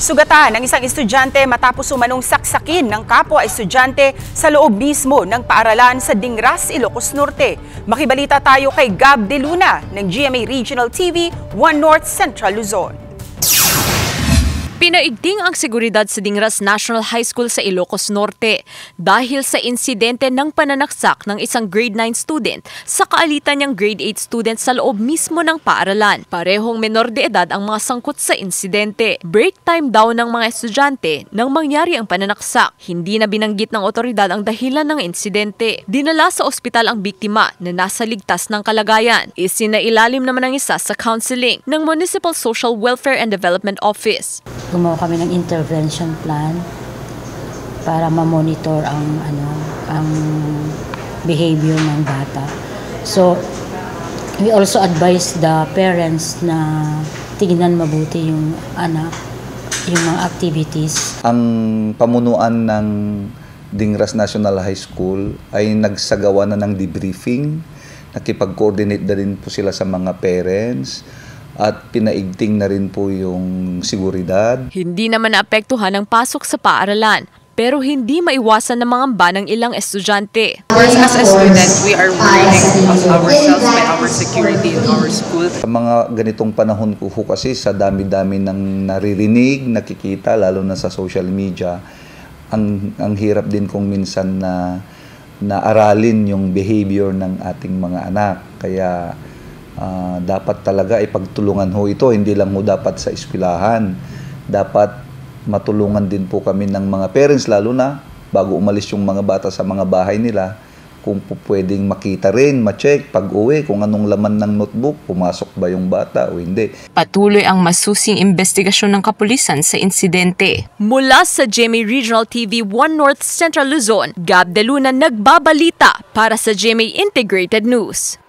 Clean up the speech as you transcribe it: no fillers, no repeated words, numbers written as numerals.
Sugatan ng isang estudyante matapos umanong saksakin ng kapwa estudyante sa loob mismo ng paaralan sa Dingras, Ilocos Norte. Makibalita tayo kay Gab De Luna ng GMA Regional TV 1 North Central Luzon. Pinaigting ang seguridad sa Dingras National High School sa Ilocos Norte dahil sa insidente ng pananaksak ng isang grade 9 student sa kaalitan niyang grade 8 student sa loob mismo ng paaralan. Parehong menor de edad ang mga sangkot sa insidente. Break time daw ng mga estudyante nang mangyari ang pananaksak. Hindi na binanggit ng otoridad ang dahilan ng insidente. Dinala sa ospital ang biktima na nasa ligtas ng kalagayan. Isinailalim naman ang isa sa counseling ng Municipal Social Welfare and Development Office. Gumawa kami ng intervention plan para ma-monitor ang behavior ng bata. So, we also advise the parents na tignan mabuti yung anak, yung mga activities. Ang pamunuan ng Dingras National High School ay nagsagawa na ng debriefing. Nakipag-coordinate na rin po sila sa mga parents. At pinaigting na rin po yung seguridad. Hindi naman naapektuhan ang pasok sa paaralan, pero hindi maiwasan ng mga ng ilang estudyante. As a student, we are worrying of ourselves by our security in our school. Sa mga ganitong panahon po kasi sa dami-dami ng naririnig, nakikita, lalo na sa social media, ang hirap din kung minsan na aralin yung behavior ng ating mga anak. Kaya dapat talaga ipagtulungan ho ito, hindi lang ho dapat sa eskwelahan. Dapat matulungan din po kami ng mga parents, lalo na bago umalis yung mga bata sa mga bahay nila, kung po pwedeng makita rin, ma-check pag-uwi kung anong laman ng notebook, pumasok ba yung bata o hindi. Patuloy ang masusing investigasyon ng kapulisan sa insidente. Mula sa GMA Regional TV 1 North Central Luzon, Gab De Luna nagbabalita para sa GMA Integrated News.